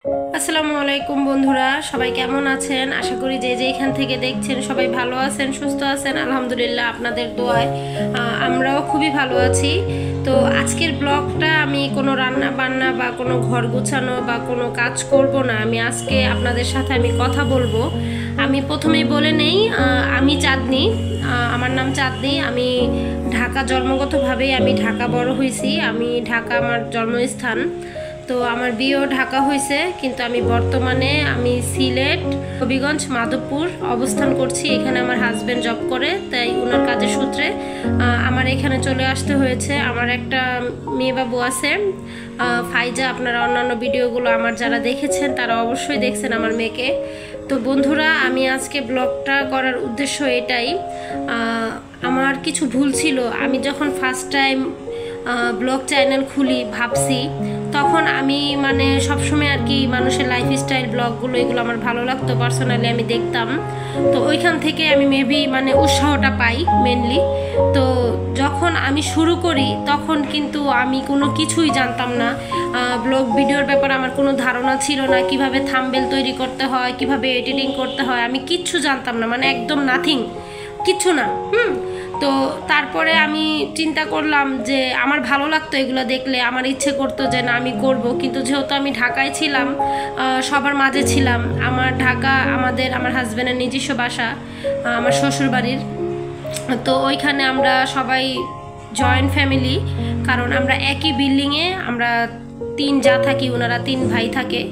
আসসালামু আলাইকুম বন্ধুরা, সবাই কেমন আছেন? আশা করি যে যেখান থেকে দেখছেন সবাই ভালো আছেন, সুস্থ আছেন। আলহামদুলিল্লাহ, আপনাদের দোয়ায় আমরাও খুবই ভালো আছি। তো আজকের ব্লগটা আমি কোনো রান্না বান্না বা কোনো ঘর গোছানো বা কোনো কাজ করব না। আমি আজকে আপনাদের সাথে কথা বলবো। আমি প্রথমেই বলে নেই, আমি চাঁদনি, আমার নাম চাঁদনি। আমি ঢাকা জন্মগতভাবেই আমি ঢাকা বড় হয়েছি। আমি ঢাকা আমার জন্মস্থান। তো আমার বিয়েও ঢাকা হয়েছে, কিন্তু আমি বর্তমানে সিলেট, হবিগঞ্জ, মাধবপুর অবস্থান করছি। এখানে আমার হাজব্যান্ড জব করে, তাই ওনার কাজের সূত্রে আমার এখানে চলে আসতে হয়েছে। আমার একটা মেয়ে বাবু আছে, ফাইজা। আপনারা অন্যান্য ভিডিওগুলো আমার যারা দেখেছেন তারা অবশ্যই দেখছেন আমার মেয়েকে। তো বন্ধুরা, আমি আজকে ব্লগটা করার উদ্দেশ্য এটাই, আমার কিছু ভুল ছিল। আমি যখন ফার্স্ট টাইম ব্লগ চ্যানেল খুলি ভাবছি, তখন আমি সবসময় মানুষের লাইফস্টাইল ব্লগগুলো এগুলো আমার ভালো লাগতো, পার্সোনালি আমি দেখতাম। তো ওইখান থেকে আমি মেবি উৎসাহটা পাই মেনলি। তো যখন আমি শুরু করি তখন কিন্তু আমি কোনো কিছুই জানতাম না। ব্লগ ভিডিওর ব্যাপারে আমার কোনো ধারণা ছিল না, কিভাবে থাম্বনেল তৈরি করতে হয়, কিভাবে এডিটিং করতে হয়, আমি কিচ্ছু জানতাম না, একদম নাথিং, কিচ্ছু না। তো তারপরে আমি চিন্তা করলাম যে আমার ভালো লাগতো এগুলো দেখলে, আমার ইচ্ছে করতো যে না আমি করব। কিন্তু যেহেতু আমি ঢাকায় ছিলাম, সবার মাঝে ছিলাম, আমার হাজব্যান্ডের নিজস্ব বাসা আমার শ্বশুর বাড়ির। তো ওইখানে আমরা সবাই জয়েন্ট ফ্যামিলি, কারণ আমরা একই বিল্ডিংয়ে আমরা 3 যা থাকি, ওনারা 3 ভাই থাকে।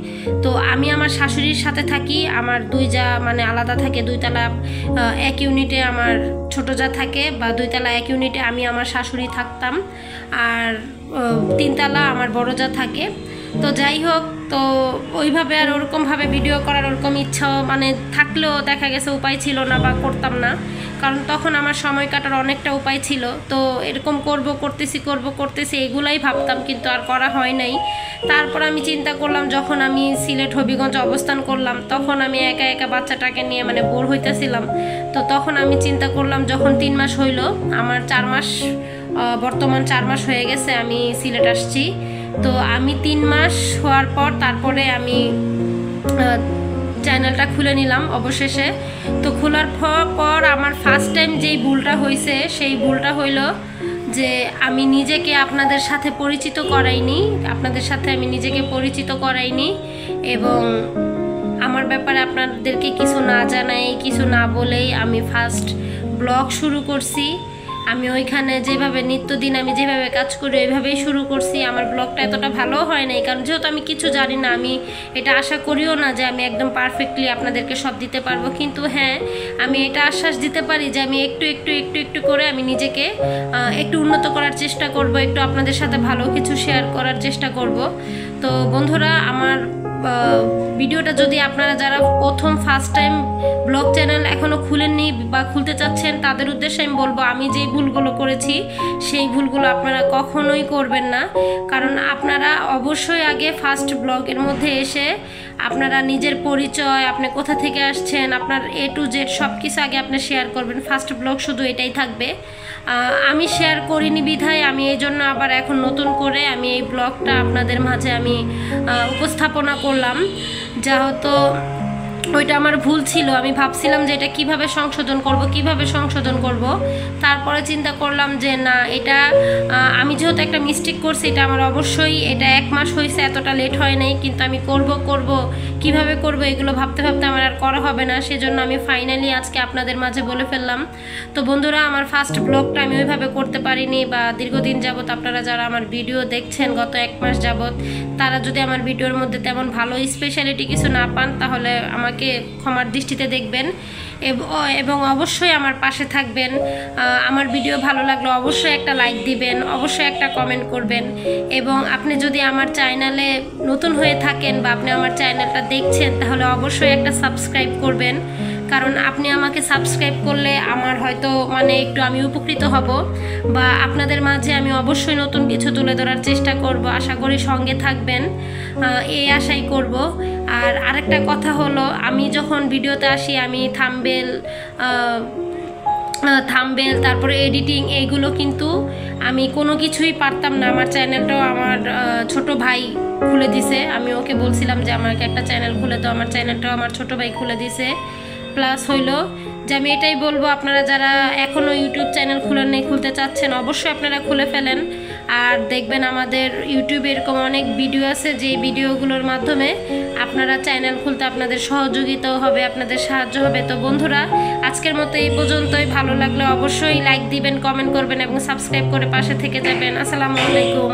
তো আমি আমার শাশুড়ির সাথে থাকি, আমার 2 যা আলাদা থাকে, 2 তলা এক ইউনিটে আমার ছোট যা থাকে, বা 2 তলা এক ইউনিটে আমি আমার শাশুড়ি থাকতাম, আর 3 তলা আমার বড় যা থাকে। তো যাই হোক, তো ওইভাবে আর ওরকমভাবে ভিডিও করার ওরকম ইচ্ছা থাকলেও দেখা গেছে উপায় ছিল না, বা করতাম না, কারণ তখন আমার সময় কাটার অনেকটা উপায় ছিল। তো এরকম করতেছি এগুলাই ভাবতাম, কিন্তু আর করা হয় নাই। তারপর আমি চিন্তা করলাম, যখন আমি সিলেট হবিগঞ্জ অবস্থান করলাম, তখন আমি একা একা বাচ্চাটাকে নিয়ে বোর হইতেছিলাম। তো তখন আমি চিন্তা করলাম, যখন 3 মাস হইল, আমার 4 মাস, বর্তমান 4 মাস হয়ে গেছে আমি সিলেট আসছি। তো আমি 3 মাস হওয়ার পর তারপরে আমি চ্যানেলটা খুলে নিলাম অবশেষে। তো খোলার পর আমার ফার্স্ট টাইম যেই ভুলটা হয়েছে, সেই ভুলটা হইল যে আমি নিজেকে আপনাদের সাথে পরিচিত করাইনি, এবং আমার ব্যাপারে আপনাদেরকে কিছু না জানাই, কিছু না বলেই আমি ফার্স্ট ব্লগ শুরু করছি। আমি ওইখানে যেভাবে নিত্যদিন আমি যেভাবে কাজ করি ওইভাবেই শুরু করছি। আমার ব্লগটা এতটা ভালো হয় নাই, কারণ যেহেতু আমি কিছু জানি না। আমি এটা আশা করিও না যে আমি একদম পারফেক্টলি আপনাদেরকে সব দিতে পারবো, কিন্তু হ্যাঁ, আমি এটা আশ্বাস দিতে পারি যে আমি একটু করে আমি নিজেকে একটু উন্নত করার চেষ্টা করব, একটু আপনাদের সাথে ভালো কিছু শেয়ার করার চেষ্টা করব। তো বন্ধুরা, আমার ভিডিওটা যদি আপনারা যারা প্রথম ফার্স্ট টাইম ব্লগ চ্যানেল এখনও খুলেননি বা খুলতে চাচ্ছেন, তাদের উদ্দেশ্যে আমি বলবো, আমি যেই ভুলগুলো করেছি সেই ভুলগুলো আপনারা কখনোই করবেন না। কারণ আপনারা অবশ্যই আগে ফার্স্ট ব্লগের মধ্যে এসে আপনারা নিজের পরিচয়, আপনি কোথা থেকে আসছেন, আপনার A to Z সব কিছু আগে আপনি শেয়ার করবেন। ফার্স্ট ব্লগ শুধু এটাই থাকবে। আমি শেয়ার করিনি বিধায় আমি এই জন্য আবার এখন নতুন করে আমি এই ব্লগটা আপনাদের মাঝে আমি উপস্থাপনা করলাম। যা হতো ওইটা আমার ভুল ছিল। আমি ভাবছিলাম যে এটা কিভাবে সংশোধন করব। তারপরে চিন্তা করলাম যে না, এটা আমি যেহেতু একটা মিস্টেক করছি, এটা আমার অবশ্যই, এটা 1 মাস হয়েছে, এতটা লেট হয় নাই, কিন্তু আমি কিভাবে করব এগুলো ভাবতে আমার আর করা হবে না। সেজন্য আমি ফাইনালি আজকে আপনাদের মাঝে বলে ফেললাম। তো বন্ধুরা, আমার ফার্স্ট ব্লগটা আমি ওইভাবে করতে পারিনি, বা দীর্ঘদিন যাবত আপনারা যারা আমার ভিডিও দেখছেন গত 1 মাস যাবত, তারা যদি আমার ভিডিওর মধ্যে তেমন ভালো স্পেশালিটি কিছু না পান, তাহলে আমাকে ক্ষমার দৃষ্টিতে দেখবেন, এবং অবশ্যই আমার পাশে থাকবেন। আমার ভিডিও ভালো লাগলে অবশ্যই একটা লাইক দিবেন, অবশ্যই একটা কমেন্ট করবেন, এবং আপনি যদি আমার চ্যানেলে নতুন হয়ে থাকেন বা আপনি আমার চ্যানেলটা দেখছেন, তাহলে অবশ্যই একটা সাবস্ক্রাইব করবেন। কারণ আপনি আমাকে সাবস্ক্রাইব করলে আমার হয়তো একটু আমি উপকৃত হব, বা আপনাদের মাঝে আমি অবশ্যই নতুন কিছু তুলে ধরার চেষ্টা করব। আশা করি সঙ্গে থাকবেন, এই আশাই করব। আর আরেকটা কথা হলো, আমি যখন ভিডিওতে আসি, আমি থাম্বনেল তারপরে এডিটিং এইগুলো কিন্তু আমি কোনো কিছুই পারতাম না। আমার চ্যানেলটাও আমার ছোট ভাই খুলে দিছে। আমি ওকে বলছিলাম যে আমাকে একটা চ্যানেল খুলে দাও, আমার চ্যানেলটাও আমার ছোটো ভাই খুলে দিছে। প্লাস হইলো যে আমি এটাই বলবো, আপনারা যারা এখনও ইউটিউব চ্যানেল খুলতে চাচ্ছেন অবশ্যই আপনারা খুলে ফেলেন। আর দেখবেন আমাদের ইউটিউবে এরকম অনেক ভিডিও আছে, যে ভিডিওগুলোর মাধ্যমে আপনারা চ্যানেল খুলতে আপনাদের সহযোগিতাও হবে, আপনাদের সাহায্য হবে। তো বন্ধুরা, আজকের মতো এই পর্যন্তই। ভালো লাগলে অবশ্যই লাইক দিবেন, কমেন্ট করবেন এবং সাবস্ক্রাইব করে পাশে থেকে যাবেন। আসসালামু আলাইকুম।